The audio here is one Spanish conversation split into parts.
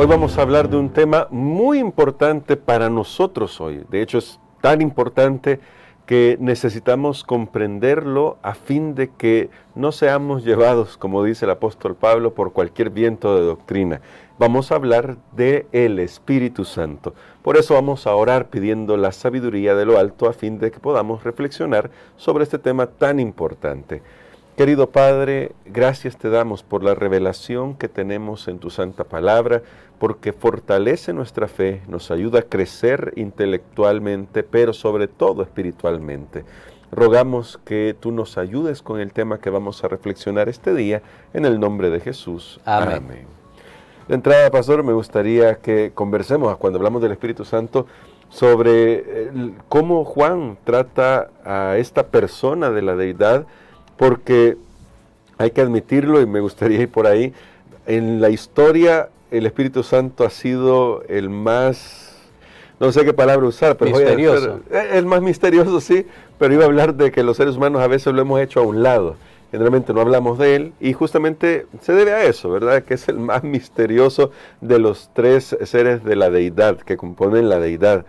Hoy vamos a hablar de un tema muy importante para nosotros hoy. De hecho, es tan importante que necesitamos comprenderlo a fin de que no seamos llevados, como dice el apóstol Pablo, por cualquier viento de doctrina. Vamos a hablar del Espíritu Santo. Por eso vamos a orar pidiendo la sabiduría de lo alto a fin de que podamos reflexionar sobre este tema tan importante. Querido Padre, gracias te damos por la revelación que tenemos en tu santa palabra, porque fortalece nuestra fe, nos ayuda a crecer intelectualmente, pero sobre todo espiritualmente. Rogamos que tú nos ayudes con el tema que vamos a reflexionar este día, en el nombre de Jesús. Amén. Amén. De entrada, pastor, me gustaría que conversemos, cuando hablamos del Espíritu Santo, sobre cómo Juan trata a esta persona de la deidad, porque hay que admitirlo, y me gustaría ir por ahí, en la historia el Espíritu Santo ha sido el más, no sé qué palabra usar, pero misterioso. El más misterioso, sí, pero iba a hablar de que los seres humanos a veces lo hemos hecho a un lado. Generalmente no hablamos de él, y justamente se debe a eso, ¿verdad? Que es el más misterioso de los tres seres de la deidad, que componen la deidad.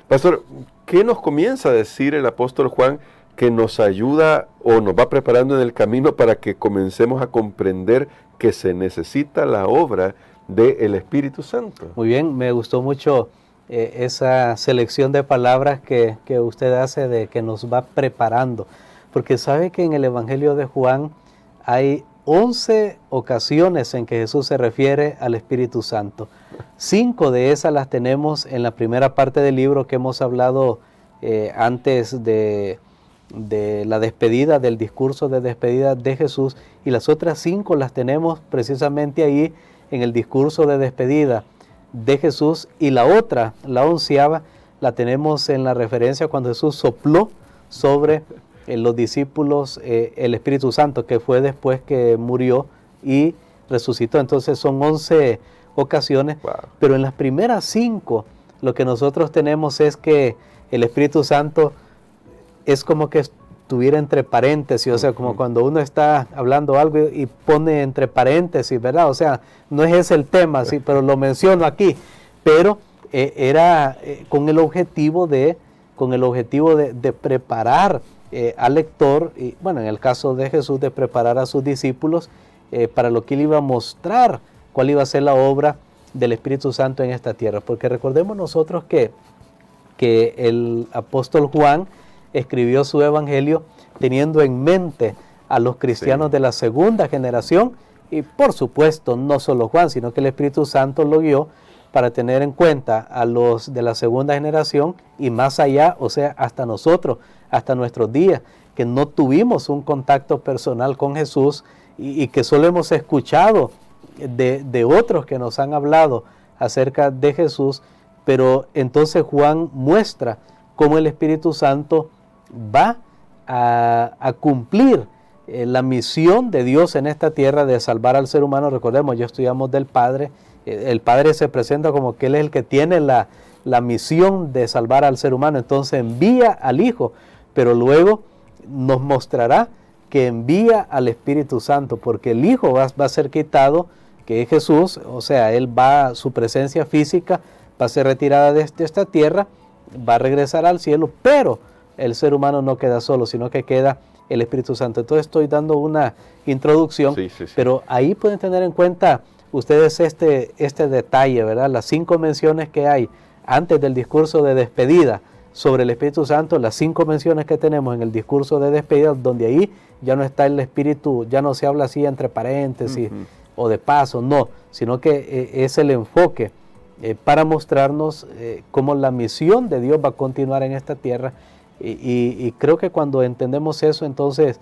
Pastor, ¿qué nos comienza a decir el apóstol Juan que nos ayuda o nos va preparando en el camino para que comencemos a comprender que se necesita la obra del Espíritu Santo? Muy bien, me gustó mucho esa selección de palabras que usted hace, de que nos va preparando, porque sabe que en el Evangelio de Juan hay 11 ocasiones en que Jesús se refiere al Espíritu Santo. 5 de esas las tenemos en la primera parte del libro que hemos hablado antes de la despedida, del discurso de despedida de Jesús, y las otras 5 las tenemos precisamente ahí en el discurso de despedida de Jesús, y la otra, la 11ª, la tenemos en la referencia cuando Jesús sopló sobre los discípulos el Espíritu Santo, que fue después que murió y resucitó. Entonces son 11 ocasiones, wow. Pero en las primeras 5 lo que nosotros tenemos es que el Espíritu Santo es como que estuviera entre paréntesis, o sea, como cuando uno está hablando algo y pone entre paréntesis, ¿verdad? O sea, no es ese el tema, sí, pero lo menciono aquí. Pero era con el objetivo de preparar al lector, y bueno, en el caso de Jesús, de preparar a sus discípulos para lo que él iba a mostrar, cuál iba a ser la obra del Espíritu Santo en esta tierra. Porque recordemos nosotros que el apóstol Juan escribió su evangelio teniendo en mente a los cristianos de la segunda generación, y por supuesto no solo Juan, sino que el Espíritu Santo lo guió para tener en cuenta a los de la segunda generación y más allá, o sea, hasta nosotros, hasta nuestros días, que no tuvimos un contacto personal con Jesús y que solo hemos escuchado de otros que nos han hablado acerca de Jesús. Pero entonces Juan muestra cómo el Espíritu Santo va a cumplir la misión de Dios en esta tierra de salvar al ser humano. Recordemos, ya estudiamos del Padre. El Padre se presenta como que Él es el que tiene la misión de salvar al ser humano. Entonces envía al Hijo, pero luego nos mostrará que envía al Espíritu Santo, porque el Hijo va a ser quitado, que es Jesús, o sea, su presencia física va a ser retirada de esta tierra, va a regresar al cielo, pero el ser humano no queda solo, sino que queda el Espíritu Santo. Entonces estoy dando una introducción, sí. Pero ahí pueden tener en cuenta ustedes este detalle, ¿verdad? Las 5 menciones que hay antes del discurso de despedida sobre el Espíritu Santo, las 5 menciones que tenemos en el discurso de despedida, donde ahí ya no está el Espíritu, ya no se habla así entre paréntesis o de paso, no, sino que es el enfoque para mostrarnos cómo la misión de Dios va a continuar en esta tierra. Y creo que cuando entendemos eso, entonces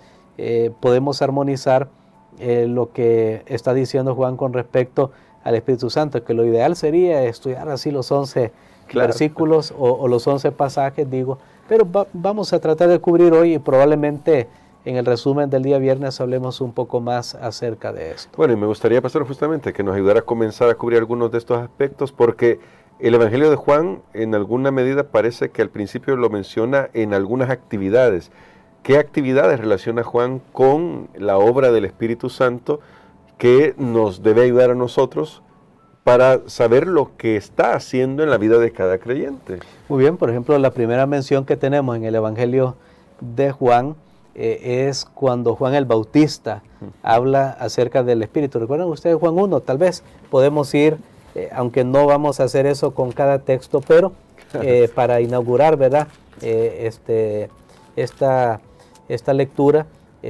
podemos armonizar lo que está diciendo Juan con respecto al Espíritu Santo, que lo ideal sería estudiar así los 11 versículos o los 11 pasajes, digo, pero vamos a tratar de cubrir hoy, y probablemente en el resumen del día viernes hablemos un poco más acerca de esto. Bueno, y me gustaría, pastor, justamente que nos ayudara a comenzar a cubrir algunos de estos aspectos, porque el Evangelio de Juan en alguna medida parece que al principio lo menciona en algunas actividades. ¿Qué actividades relaciona Juan con la obra del Espíritu Santo que nos debe ayudar a nosotros para saber lo que está haciendo en la vida de cada creyente. Muy bien, por ejemplo, la primera mención que tenemos en el Evangelio de Juan es cuando Juan el Bautista habla acerca del Espíritu. ¿Recuerdan ustedes Juan 1? Tal vez podemos ir, aunque no vamos a hacer eso con cada texto, pero para inaugurar, ¿verdad? Esta lectura,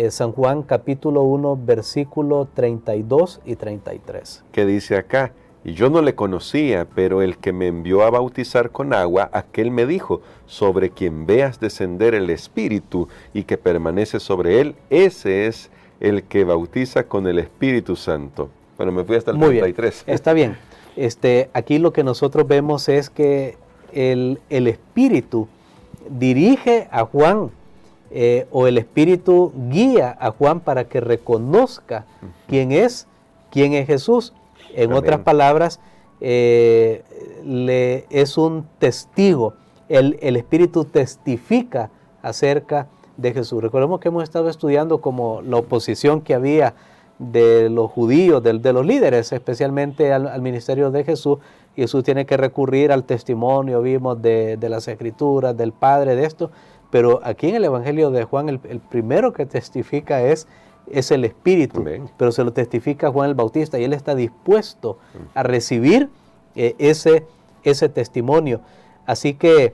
San Juan capítulo 1, versículo 32 y 33. Que dice acá: y yo no le conocía, pero el que me envió a bautizar con agua, aquel me dijo: sobre quien veas descender el Espíritu y que permanece sobre él, ese es el que bautiza con el Espíritu Santo. Bueno, me fui hasta el 33. Bien, está bien. Aquí lo que nosotros vemos es que el Espíritu dirige a Juan, o el Espíritu guía a Juan para que reconozca quién es Jesús. En Amén. otras palabras, es un testigo. El Espíritu testifica acerca de Jesús. Recordemos que hemos estado estudiando como la oposición que había de los judíos, de los líderes, especialmente al ministerio de Jesús. Y Jesús tiene que recurrir al testimonio, vimos, de las Escrituras, del Padre, de esto. Pero aquí en el Evangelio de Juan, el primero que testifica es el Espíritu. Amén. Pero se lo testifica Juan el Bautista y él está dispuesto a recibir ese testimonio. Así que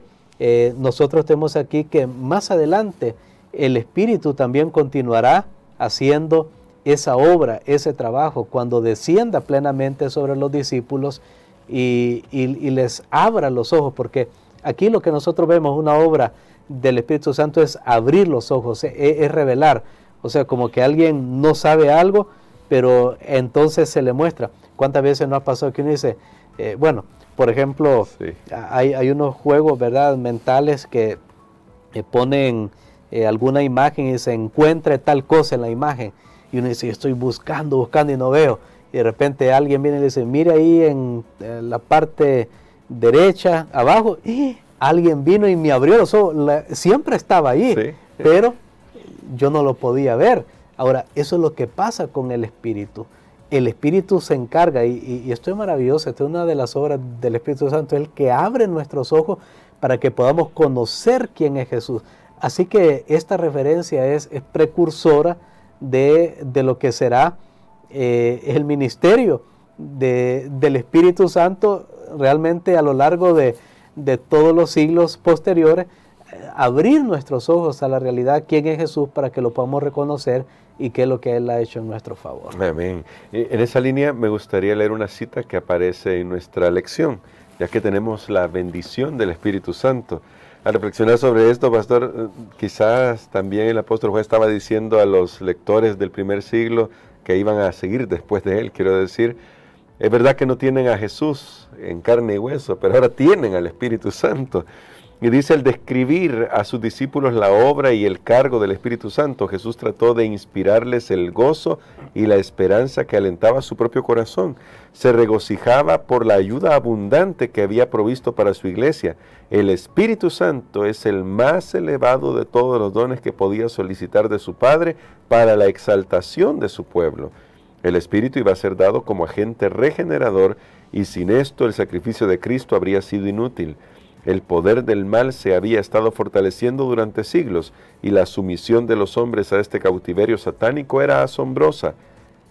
nosotros tenemos aquí que más adelante el Espíritu también continuará haciendo esa obra, ese trabajo, cuando descienda plenamente sobre los discípulos y les abra los ojos, porque aquí lo que nosotros vemos, una obra del Espíritu Santo, es abrir los ojos, es revelar. O sea, como que alguien no sabe algo, pero entonces se le muestra. ¿Cuántas veces no ha pasado que uno dice, bueno, por ejemplo, sí, hay unos juegos, ¿verdad?, mentales que ponen alguna imagen y se encuentra tal cosa en la imagen. Y uno dice, estoy buscando y no veo. Y de repente alguien viene y le dice, mire ahí en la parte derecha, abajo, y alguien vino y me abrió los ojos. Siempre estaba ahí, sí, pero yo no lo podía ver. Ahora, eso es lo que pasa con el Espíritu. El Espíritu se encarga, y esto es maravilloso, esto es una de las obras del Espíritu Santo, el que abre nuestros ojos para que podamos conocer quién es Jesús. Así que esta referencia es precursora de lo que será el ministerio del Espíritu Santo realmente a lo largo de todos los siglos posteriores, abrir nuestros ojos a la realidad, quién es Jesús, para que lo podamos reconocer y qué es lo que Él ha hecho en nuestro favor. Amén. En esa línea me gustaría leer una cita que aparece en nuestra lección, ya que tenemos la bendición del Espíritu Santo. Al reflexionar sobre esto, pastor, quizás también el apóstol Juan estaba diciendo a los lectores del primer siglo que iban a seguir después de él. Quiero decir, es verdad que no tienen a Jesús en carne y hueso, pero ahora tienen al Espíritu Santo. Y dice, al describir a sus discípulos la obra y el cargo del Espíritu Santo, Jesús trató de inspirarles el gozo y la esperanza que alentaba su propio corazón. Se regocijaba por la ayuda abundante que había provisto para su iglesia. El Espíritu Santo es el más elevado de todos los dones que podía solicitar de su Padre para la exaltación de su pueblo. El Espíritu iba a ser dado como agente regenerador, y sin esto el sacrificio de Cristo habría sido inútil. El poder del mal se había estado fortaleciendo durante siglos, y la sumisión de los hombres a este cautiverio satánico era asombrosa.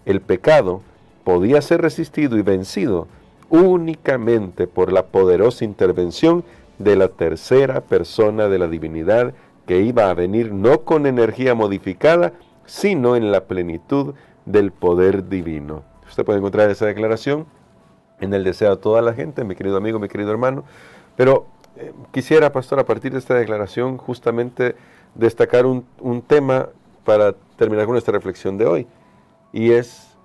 El pecado podía ser resistido y vencido únicamente por la poderosa intervención de la tercera persona de la divinidad, que iba a venir no con energía modificada, sino en la plenitud del poder divino. Usted puede encontrar esa declaración en el Deseo a toda la gente, mi querido amigo, mi querido hermano. Pero quisiera, pastor, a partir de esta declaración, justamente destacar un tema para terminar con esta reflexión de hoy. Y es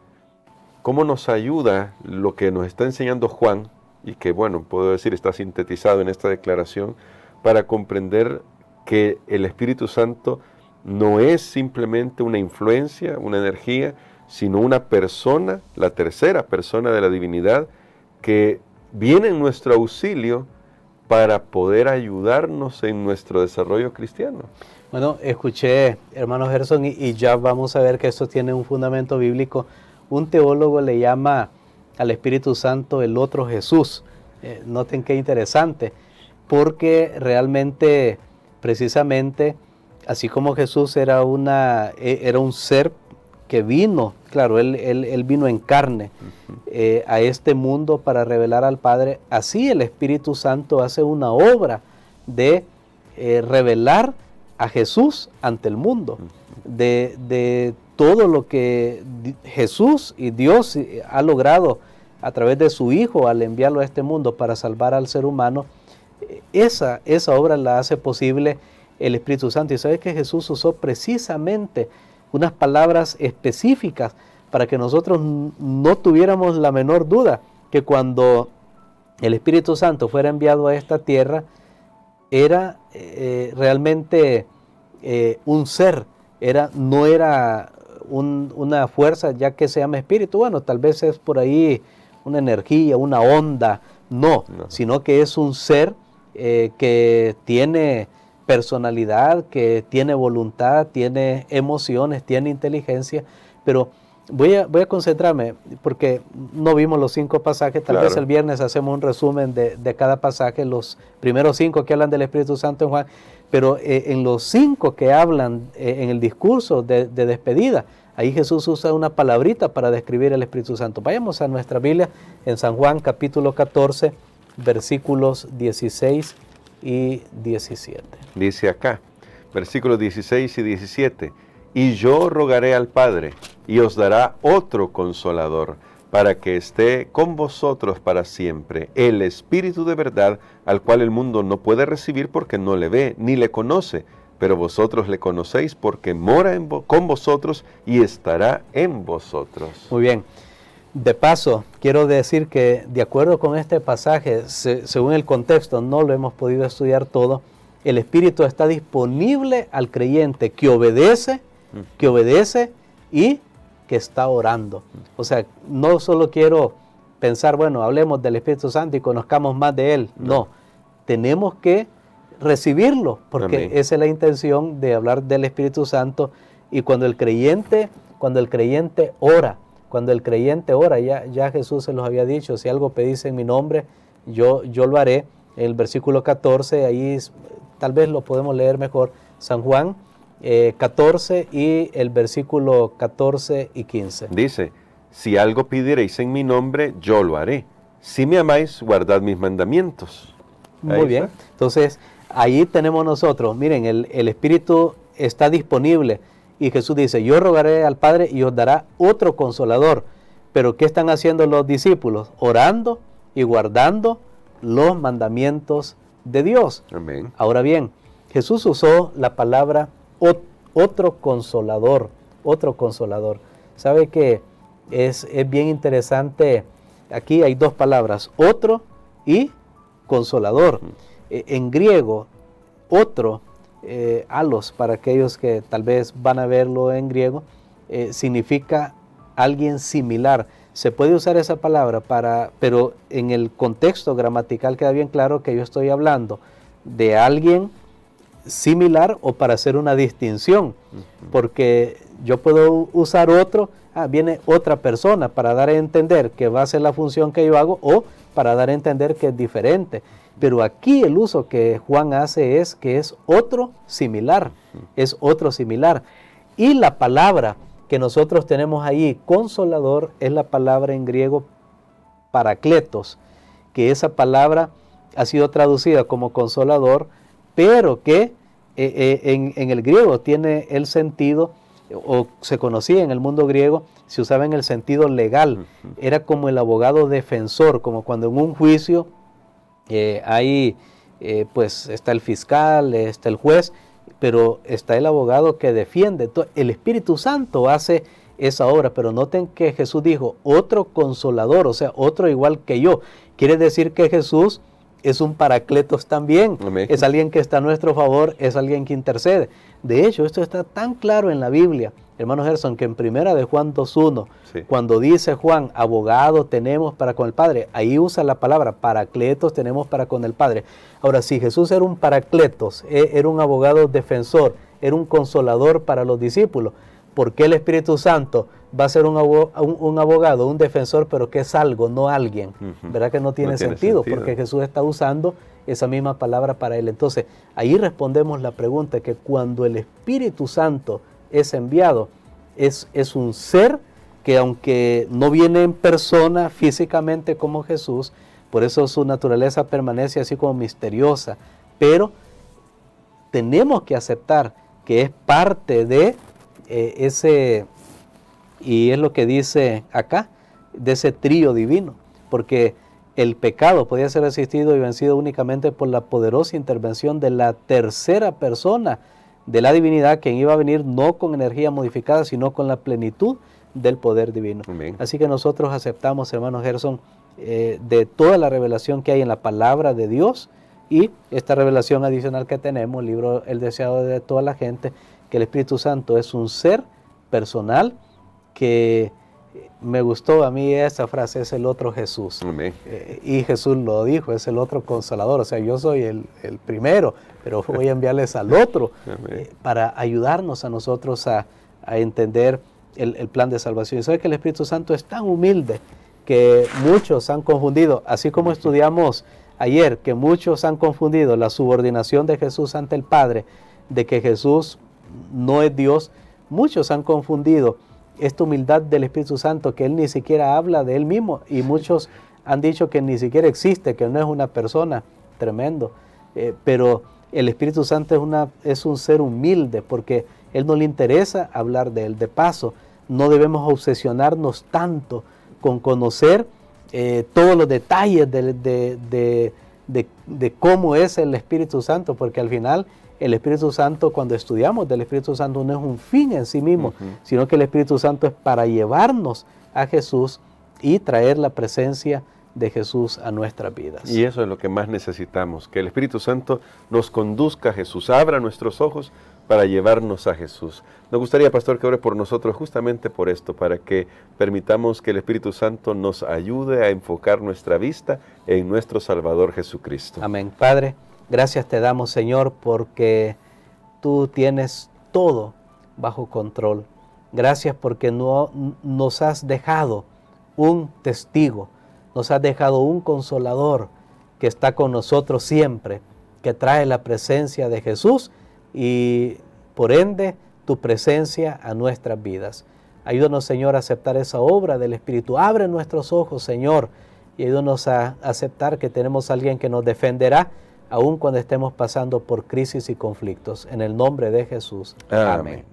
cómo nos ayuda lo que nos está enseñando Juan, y que, bueno, puedo decir está sintetizado en esta declaración, para comprender que el Espíritu Santo no es simplemente una influencia, una energía, sino una persona, la tercera persona de la divinidad, que viene en nuestro auxilio para poder ayudarnos en nuestro desarrollo cristiano. Bueno, escuché, hermano Gerson, y ya vamos a ver que esto tiene un fundamento bíblico. Un teólogo le llama al Espíritu Santo el otro Jesús. Noten qué interesante, porque realmente, precisamente, así como Jesús era un ser que vino, claro, él vino en carne a este mundo para revelar al Padre, así el Espíritu Santo hace una obra de revelar a Jesús ante el mundo, de todo lo que Jesús y Dios ha logrado a través de su Hijo al enviarlo a este mundo para salvar al ser humano. Esa obra la hace posible el Espíritu Santo. Y sabes que Jesús usó precisamente unas palabras específicas para que nosotros no tuviéramos la menor duda que cuando el Espíritu Santo fuera enviado a esta tierra, era realmente un ser, no era una fuerza ya que se llama espíritu. Bueno, tal vez es por ahí una energía, una onda, no. Sino que es un ser que tiene personalidad, que tiene voluntad, tiene emociones, tiene inteligencia, pero voy a concentrarme, porque no vimos los 5 pasajes, tal vez el viernes hacemos un resumen de cada pasaje, los primeros 5 que hablan del Espíritu Santo en Juan, pero en los 5 que hablan en el discurso de despedida, ahí Jesús usa una palabrita para describir el Espíritu Santo. Vayamos a nuestra Biblia en San Juan capítulo 14, versículos 16 y 17. Dice acá, versículos 16 y 17, y yo rogaré al Padre, y os dará otro Consolador, para que esté con vosotros para siempre, el Espíritu de verdad, al cual el mundo no puede recibir porque no le ve, ni le conoce, pero vosotros le conocéis porque mora con vosotros y estará en vosotros. Muy bien. De paso, quiero decir que de acuerdo con este pasaje, según el contexto, no lo hemos podido estudiar todo, el Espíritu está disponible al creyente que obedece y que está orando. O sea, no solo quiero pensar, bueno, hablemos del Espíritu Santo y conozcamos más de Él. No, tenemos que recibirlo, porque Amén. esa es la intención de hablar del Espíritu Santo. Y cuando el creyente ora, ya Jesús se los había dicho, si algo pedís en mi nombre, yo lo haré. El versículo 14, ahí tal vez lo podemos leer mejor, San Juan 14 y el versículo 14 y 15. Dice, si algo pidiereis en mi nombre, yo lo haré. Si me amáis, guardad mis mandamientos. Muy bien, entonces ahí tenemos nosotros, miren, el Espíritu está disponible y Jesús dice, yo rogaré al Padre y os dará otro Consolador. Pero ¿qué están haciendo los discípulos? Orando y guardando los mandamientos de Dios. Amén. Ahora bien, Jesús usó la palabra otro consolador. ¿Sabe que es bien interesante? Aquí hay 2 palabras, otro y consolador. En griego, otro, alos, para aquellos que tal vez van a verlo en griego, significa alguien similar. Se puede usar esa palabra pero en el contexto gramatical queda bien claro que yo estoy hablando de alguien similar o para hacer una distinción, porque yo puedo usar otro, viene otra persona para dar a entender que va a hacer la función que yo hago o para dar a entender que es diferente. Pero aquí el uso que Juan hace es que es otro similar, Y la palabra que nosotros tenemos ahí, consolador, es la palabra en griego parakletos, que esa palabra ha sido traducida como consolador, pero que en el griego tiene el sentido, o se conocía en el mundo griego, se usaba en el sentido legal, era como el abogado defensor, como cuando en un juicio pues está el fiscal, está el juez, pero está el abogado que defiende. Entonces, el Espíritu Santo hace esa obra, pero noten que Jesús dijo, otro consolador, o sea, otro igual que yo. Quiere decir que Jesús es un paracletos también. Amén. Es alguien que está a nuestro favor, es alguien que intercede. De hecho, esto está tan claro en la Biblia, hermano Gerson, que en 1 de Juan 2.1, sí, cuando dice Juan, abogado tenemos para con el Padre, ahí usa la palabra paracletos tenemos para con el Padre. Ahora, si Jesús era un paracletos, era un abogado defensor, era un consolador para los discípulos, ¿por qué el Espíritu Santo va a ser un abogado, un defensor, pero que es algo, no alguien? ¿Verdad que no tiene sentido? Porque Jesús está usando esa misma palabra para él. Entonces, ahí respondemos la pregunta, que cuando el Espíritu Santo es enviado, es un ser que, aunque no viene en persona físicamente como Jesús, por eso su naturaleza permanece así como misteriosa, pero tenemos que aceptar que es parte de ese, y es lo que dice acá, de ese trío divino, porque el pecado podía ser resistido y vencido únicamente por la poderosa intervención de la tercera persona de la divinidad, quien iba a venir no con energía modificada, sino con la plenitud del poder divino. Amén. Así que nosotros aceptamos, hermano Gerson, de toda la revelación que hay en la palabra de Dios, y esta revelación adicional que tenemos, el libro El deseado de toda la gente, que el Espíritu Santo es un ser personal, que me gustó a mí esa frase, es el otro Jesús. Y Jesús lo dijo, es el otro consolador. O sea, yo soy el primero, pero voy a enviarles al otro para ayudarnos a nosotros a entender el plan de salvación. Y sabe que el Espíritu Santo es tan humilde que muchos han confundido, así como estudiamos ayer, que muchos han confundido la subordinación de Jesús ante el Padre, de que Jesús no es Dios. Muchos han confundido esta humildad del Espíritu Santo, que Él ni siquiera habla de Él mismo, y muchos han dicho que ni siquiera existe, que no es una persona. Tremendo. Pero el Espíritu Santo es un ser humilde, porque Él no le interesa hablar de Él. De paso, no debemos obsesionarnos tanto con conocer todos los detalles de cómo es el Espíritu Santo, porque al final el Espíritu Santo, cuando estudiamos del Espíritu Santo, no es un fin en sí mismo, sino que el Espíritu Santo es para llevarnos a Jesús y traer la presencia de Jesús a nuestras vidas. Y eso es lo que más necesitamos, que el Espíritu Santo nos conduzca a Jesús, abra nuestros ojos para llevarnos a Jesús. Nos gustaría, pastor, que ore por nosotros justamente por esto, para que permitamos que el Espíritu Santo nos ayude a enfocar nuestra vista en nuestro Salvador Jesucristo. Amén. Padre, gracias te damos, Señor, porque tú tienes todo bajo control. Gracias porque nos has dejado un testigo, nos has dejado un consolador que está con nosotros siempre, que trae la presencia de Jesús y por ende tu presencia a nuestras vidas. Ayúdanos, Señor, a aceptar esa obra del Espíritu. Abre nuestros ojos, Señor, y ayúdanos a aceptar que tenemos a alguien que nos defenderá aun cuando estemos pasando por crisis y conflictos. En el nombre de Jesús. Amén.